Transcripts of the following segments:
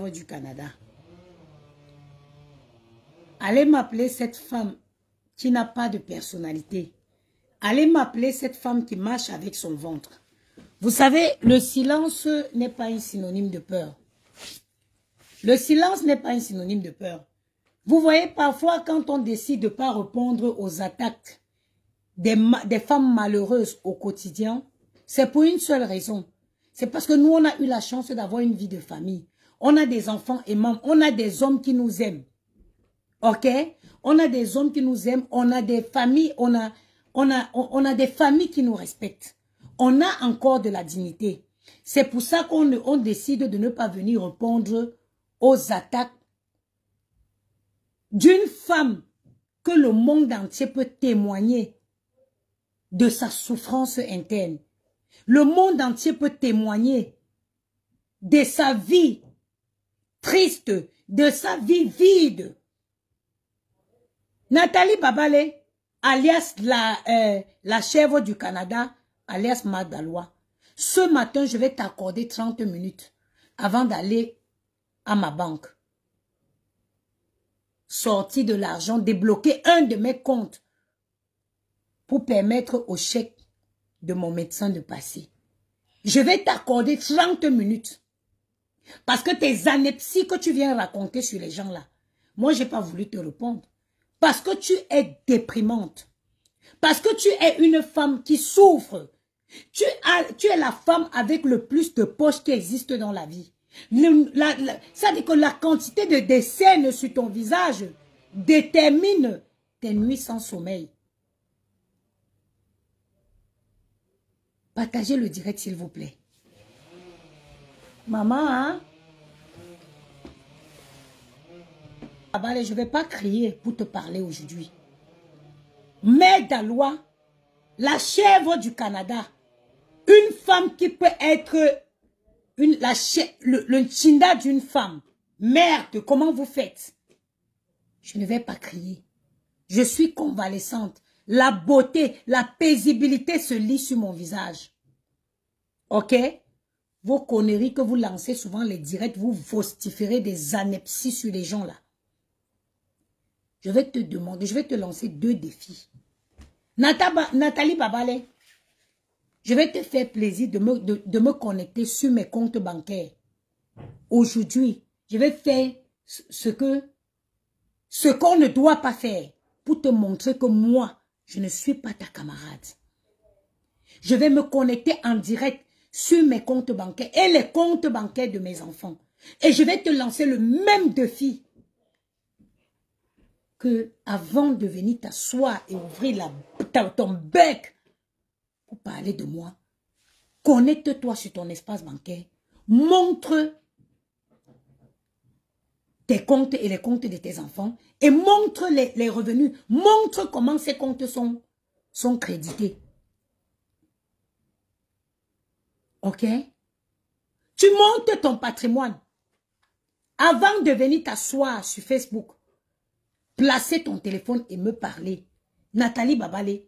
Du Canada. Allez m'appeler cette femme qui n'a pas de personnalité. Allez m'appeler cette femme qui marche avec son ventre. Vous savez, le silence n'est pas un synonyme de peur. Le silence n'est pas un synonyme de peur. Vous voyez, parfois, quand on décide de ne pas répondre aux attaques des femmes malheureuses au quotidien, c'est pour une seule raison. C'est parce que nous, on a eu la chance d'avoir une vie de famille. On a des enfants aimants. On a des hommes qui nous aiment. Ok? On a des hommes qui nous aiment. On a des familles. On a des familles qui nous respectent. On a encore de la dignité. C'est pour ça qu'on décide de ne pas venir répondre aux attaques d'une femme que le monde entier peut témoigner de sa souffrance interne. Le monde entier peut témoigner de sa vie triste, de sa vie vide. Nathalie Babale, alias la chèvre du Canada, alias Magdalois. Ce matin, je vais t'accorder 30 minutes avant d'aller à ma banque. Sortir de l'argent, débloquer un de mes comptes pour permettre au chèque de mon médecin de passer. Je vais t'accorder 30 minutes. Parce que tes anepsies que tu viens raconter sur les gens là, moi j'ai pas voulu te répondre. Parce que tu es déprimante. Parce que tu es une femme qui souffre. Tu es la femme avec le plus de poches qui existe dans la vie. Ça dit que la quantité de décès sur ton visage détermine tes nuits sans sommeil. Partagez le direct s'il vous plaît. Maman, hein? Je ne vais pas crier pour te parler aujourd'hui. Magdalois, la chèvre du Canada, une femme qui peut être le chinda d'une femme. Merde, comment vous faites? Je ne vais pas crier. Je suis convalescente. La beauté, la paisibilité se lit sur mon visage. Ok? Vos conneries que vous lancez souvent les directs, vous vociférez des anepsies sur les gens là. Je vais te demander, je vais te lancer 2 défis. Nathalie Babale, je vais te faire plaisir de me connecter sur mes comptes bancaires. Aujourd'hui, je vais faire ce qu'on ne doit pas faire pour te montrer que moi, je ne suis pas ta camarade. Je vais me connecter en direct sur mes comptes bancaires et les comptes bancaires de mes enfants. Et je vais te lancer le même défi que avant de venir t'asseoir et ouvrir ton bec pour parler de moi, connecte-toi sur ton espace bancaire, montre tes comptes et les comptes de tes enfants et montre les revenus, montre comment ces comptes sont crédités. Ok? Tu montes ton patrimoine. Avant de venir t'asseoir sur Facebook, placer ton téléphone et me parler. Nathalie Babale,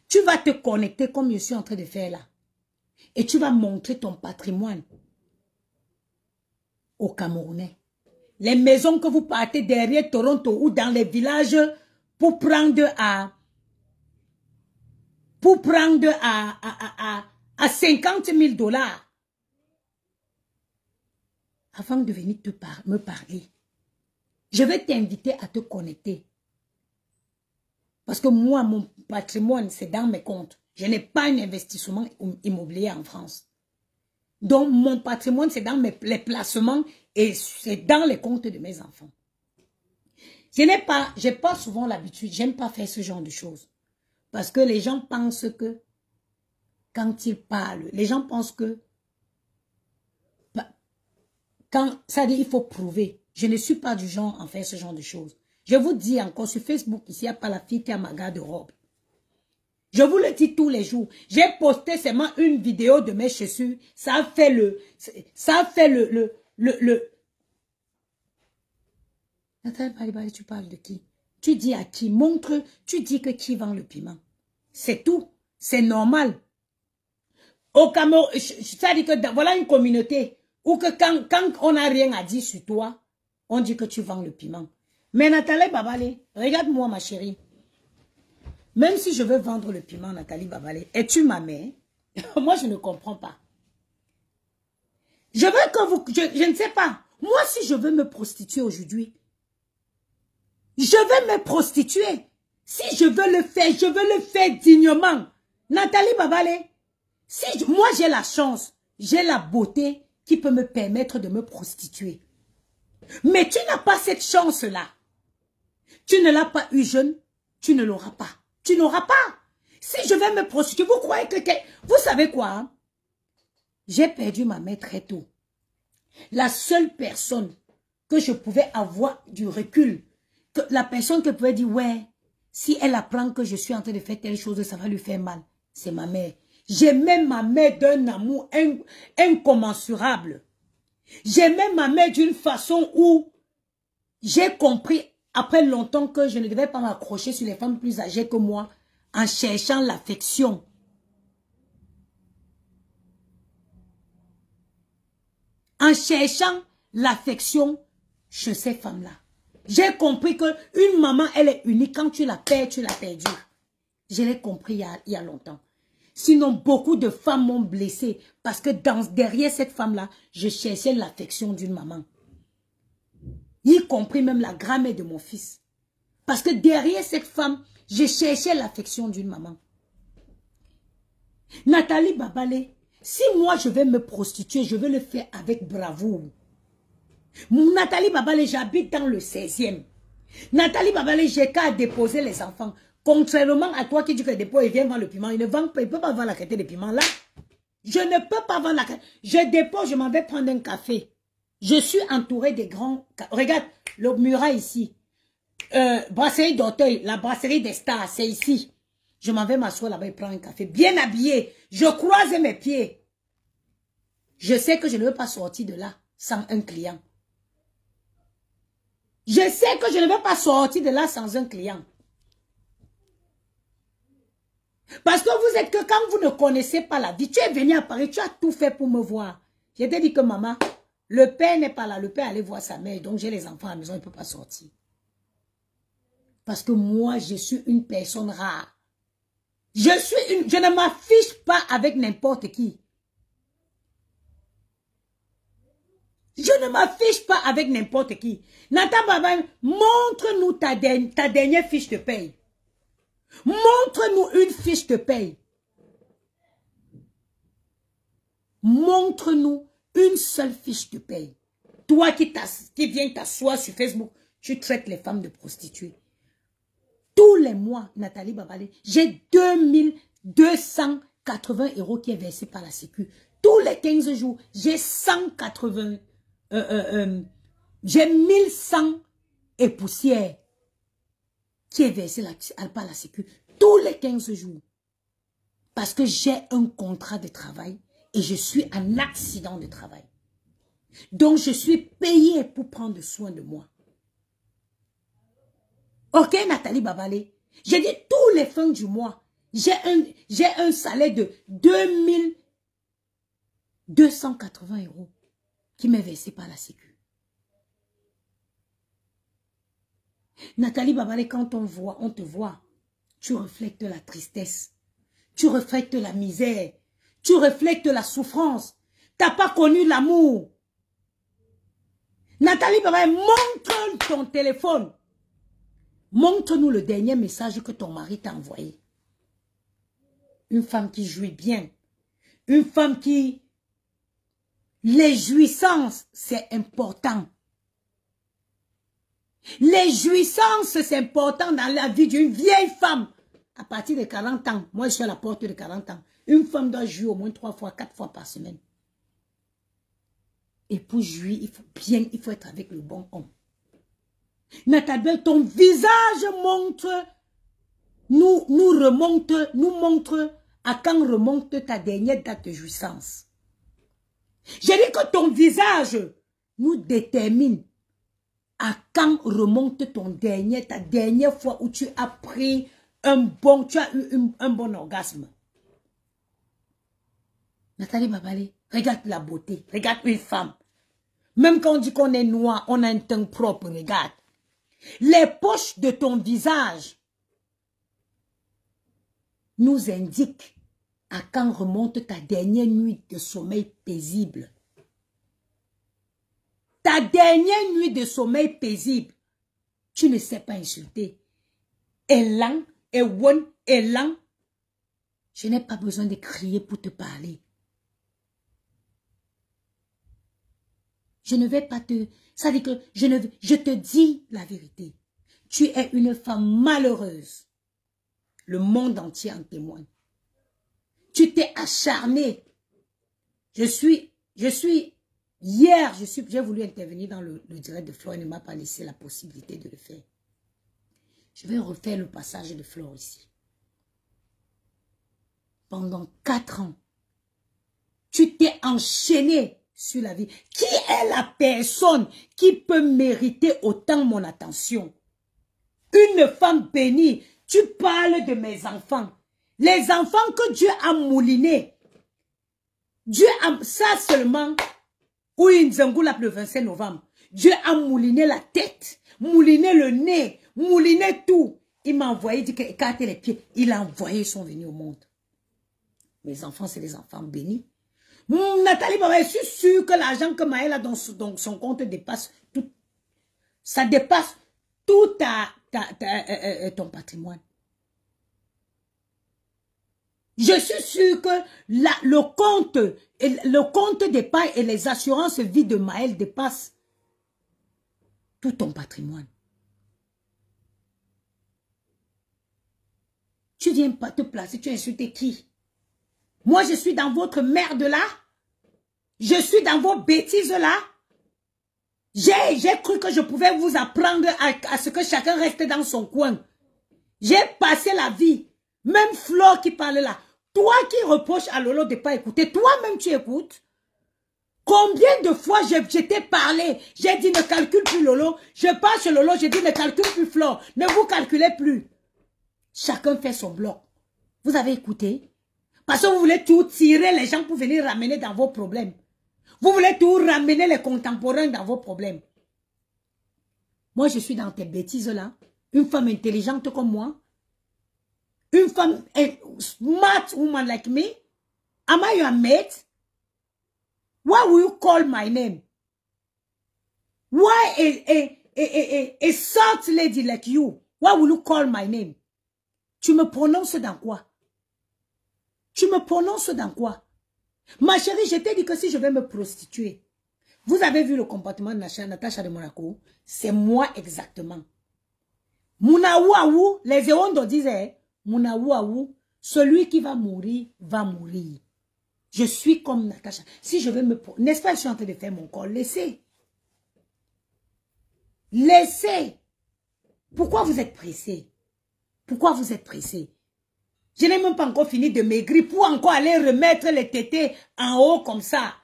tu vas te connecter comme je suis en train de faire là. Et tu vas montrer ton patrimoine aux Camerounais. Les maisons que vous partez derrière Toronto ou dans les villages pour prendre à 50 000 $. Avant de venir me parler, je vais t'inviter à te connecter. Parce que moi, mon patrimoine, c'est dans mes comptes. Je n'ai pas un investissement immobilier en France. Donc, mon patrimoine, c'est dans les placements et c'est dans les comptes de mes enfants. J'ai pas souvent l'habitude, j'aime pas faire ce genre de choses. Parce que les gens pensent que, quand ils parlent, les gens pensent que, ça dit, il faut prouver. Je ne suis pas du genre à faire ce genre de choses. Je vous dis encore, sur Facebook, ici, il n'y a pas la fille qui a ma garde-robe. Je vous le dis tous les jours. J'ai posté seulement une vidéo de mes chaussures. Ça a fait Nathalie, tu parles de qui? Tu dis à qui? Montre, tu dis que qui vend le piment. C'est tout. C'est normal. Au Cameroun, ça dit que voilà une communauté Ou que quand on n'a rien à dire sur toi, on dit que tu vends le piment. Mais Nathalie Babalé, regarde-moi ma chérie. Même si je veux vendre le piment, Nathalie Babalé, es-tu ma mère? Moi, je ne comprends pas. Je veux que vous... Je ne sais pas. Moi, si je veux me prostituer aujourd'hui, je vais me prostituer. Si je veux le faire, je veux le faire dignement. Nathalie Babalé, si moi j'ai la chance, j'ai la beauté qui peut me permettre de me prostituer. Mais tu n'as pas cette chance-là. Tu ne l'as pas eu jeune, tu ne l'auras pas. Tu n'auras pas. Si je vais me prostituer, vous croyez que... Vous savez quoi? Hein? J'ai perdu ma mère très tôt. La seule personne que je pouvais avoir du recul, que la personne qui pouvait dire, ouais, si elle apprend que je suis en train de faire telle chose, ça va lui faire mal, c'est ma mère. J'aimais ma mère d'un amour incommensurable. J'aimais ma mère d'une façon où j'ai compris après longtemps que je ne devais pas m'accrocher sur les femmes plus âgées que moi en cherchant l'affection. En cherchant l'affection chez ces femmes-là. J'ai compris qu'une maman, elle est unique. Quand tu la perds, tu l'as perdue. Je l'ai compris il y a longtemps. Sinon, beaucoup de femmes m'ont blessée parce que derrière cette femme-là, je cherchais l'affection d'une maman. Y compris même la grand-mère de mon fils. Parce que derrière cette femme, je cherchais l'affection d'une maman. Nathalie Babalé, si moi je vais me prostituer, je vais le faire avec bravoure. Nathalie Babalé, j'habite dans le 16e. Nathalie Babalé, j'ai qu'à déposer les enfants. Contrairement à toi qui dis que dépôt, il vient vendre le piment. Il ne peut pas vendre la quantité de piment là. Je ne peux pas vendre la quantité. Je dépose, je m'en vais prendre un café. Je suis entouré des grands... Regarde, le Murat ici. Brasserie d'Auteuil, la brasserie des stars, c'est ici. Je m'en vais m'asseoir là-bas et prendre un café. Bien habillé. Je croise mes pieds. Je sais que je ne veux pas sortir de là sans un client. Je sais que je ne vais pas sortir de là sans un client. Parce que vous êtes que quand vous ne connaissez pas la vie, tu es venu à Paris, tu as tout fait pour me voir. Je t'ai dit que maman, le père n'est pas là, le père allait voir sa mère, donc j'ai les enfants à la maison, il ne peut pas sortir. Parce que moi, je suis une personne rare. Je ne m'affiche pas avec n'importe qui. Je ne m'affiche pas avec n'importe qui. Nathan Baba, montre-nous ta dernière fiche de paye. Montre-nous une fiche de paye. Montre-nous une seule fiche de paye. Toi qui viens t'asseoir sur Facebook, tu traites les femmes de prostituées. Tous les mois, Nathalie Babalé, j'ai 2280 € qui est versé par la Sécu. Tous les 15 jours, j'ai 180, j'ai 1100 et poussière qui est versé par la Sécu. Tous les 15 jours. Parce que j'ai un contrat de travail et je suis en accident de travail. Donc, je suis payée pour prendre soin de moi. Ok, Nathalie Babalé. J'ai dit tous les fins du mois, j'ai un salaire de 2280 € qui m'est versé par la Sécu. Nathalie Babalé, quand on te voit, tu reflètes la tristesse, tu reflètes la misère, tu reflètes la souffrance. Tu n'as pas connu l'amour. Nathalie Babalé, montre ton téléphone. Montre-nous le dernier message que ton mari t'a envoyé. Une femme qui jouit bien. Une femme qui... Les jouissances, c'est important. Les jouissances, c'est important dans la vie d'une vieille femme. À partir de 40 ans, moi je suis à la porte de 40 ans, une femme doit jouir au moins 3 fois, 4 fois par semaine. Et pour jouir, il faut être avec le bon homme. Nathalie, ton visage nous montre à quand remonte ta dernière date de jouissance. J'ai dit que ton visage nous détermine à quand remonte ta dernière fois où tu as pris tu as eu un bon orgasme. Nathalie Babalé, Regarde la beauté. Regarde une femme. Même quand on dit qu'on est noir, on a un teint propre, regarde. Les poches de ton visage nous indiquent à quand remonte ta dernière nuit de sommeil paisible. Ta dernière nuit de sommeil paisible. Tu ne sais pas insulter. Elan, Ewan, Elan. Je n'ai pas besoin de crier pour te parler. Je ne vais pas te... Ça dit que je te dis la vérité. Tu es une femme malheureuse. Le monde entier en témoigne. Tu t'es acharnée. Hier, j'ai voulu intervenir dans le direct de Flore, il ne m'a pas laissé la possibilité de le faire. Je vais refaire le passage de Flore ici. Pendant 4 ans, tu t'es enchaîné sur la vie. Qui est la personne qui peut mériter autant mon attention? Une femme bénie. Tu parles de mes enfants. Les enfants que Dieu a moulinés. Dieu a... Ça seulement... Oui, Nzangoula le 25 novembre. Dieu a mouliné la tête, mouliné le nez, mouliné tout. Il m'a envoyé, il dit qu'écarter les pieds. Il a envoyé, ils sont venus au monde. Mes enfants, c'est des enfants bénis. Nathalie, je suis sûre que l'argent que Maëlle a dans son compte dépasse tout. Ça dépasse tout ton patrimoine. Je suis sûre que le compte d'épargne et les assurances vie de Maëlle dépassent tout ton patrimoine. Tu viens pas te placer, tu insultes qui? Moi, je suis dans votre merde là. Je suis dans vos bêtises là. J'ai cru que je pouvais vous apprendre à ce que chacun reste dans son coin. J'ai passé la vie. Même Flore qui parle là. Toi qui reproches à Lolo de ne pas écouter, toi-même tu écoutes. Combien de fois je t'ai parlé, j'ai dit ne calcule plus Lolo. Je passe chez Lolo, j'ai dit ne calcule plus Flore. Ne vous calculez plus. Chacun fait son bloc. Vous avez écouté? Parce que vous voulez tout tirer les gens pour venir ramener dans vos problèmes. Vous voulez tout ramener les contemporains dans vos problèmes. Moi, je suis dans tes bêtises là. Une femme intelligente comme moi. Une femme, a smart woman like me. Am I your mate? Why will you call my name? Why a salt lady like you? Why will you call my name? Tu me prononces dans quoi? Tu me prononces dans quoi? Ma chérie, je t'ai dit que si je vais me prostituer, vous avez vu le comportement de Natacha de Monaco? C'est moi exactement. Mounaouaou, les Ewondo disaient, Mounaouaou, celui qui va mourir, va mourir. Je suis comme Natacha. Si je vais me... N'est-ce pas, je suis en train de faire mon corps? Laissez. Laissez. Pourquoi vous êtes pressé? Pourquoi vous êtes pressé? Je n'ai même pas encore fini de maigrir pour encore aller remettre les tétés en haut comme ça.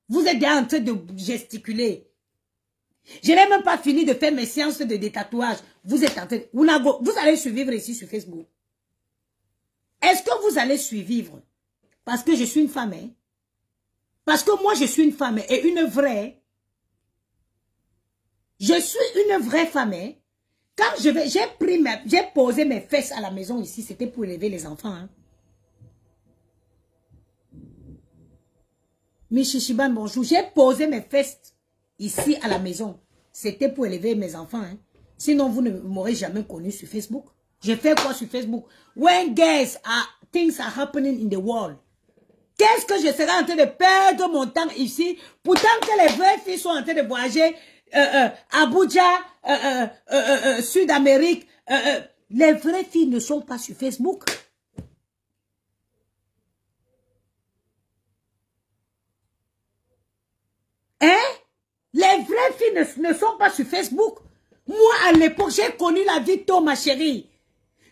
Vous êtes déjà en train de gesticuler. Je n'ai même pas fini de faire mes séances de détatouage. Vous êtes en train... Vous allez suivre ici sur Facebook. Est-ce que vous allez suivre? Parce que je suis une femme. Hein? Parce que moi, je suis une femme et une vraie. Je suis une vraie femme. Hein? Quand j'ai posé mes fesses à la maison ici, c'était pour élever les enfants. Hein? Michichiban, bonjour. J'ai posé mes fesses ici à la maison. C'était pour élever mes enfants. Hein? Sinon, vous ne m'aurez jamais connu sur Facebook. J'ai fait quoi sur Facebook? When things are happening in the world. Qu'est-ce que je serais en train de perdre mon temps ici? Pourtant que les vraies filles sont en train de voyager Abuja, Sud-Amérique. Les vraies filles ne sont pas sur Facebook. Hein? Les vraies filles ne sont pas sur Facebook. Moi, à l'époque, j'ai connu la vie tôt, ma chérie.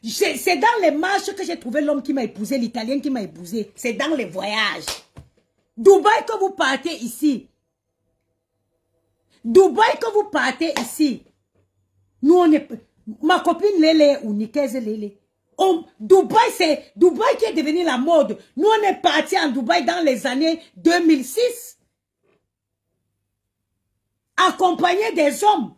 C'est dans les marches que j'ai trouvé l'homme qui m'a épousé, l'Italien qui m'a épousé. C'est dans les voyages. Dubaï que vous partez ici. Dubaï que vous partez ici. Nous, on est... Ma copine Lélé ou Nikeze Lélé. Dubaï, c'est Dubaï qui est devenu la mode. Nous, on est partis en Dubaï dans les années 2006. Accompagné des hommes.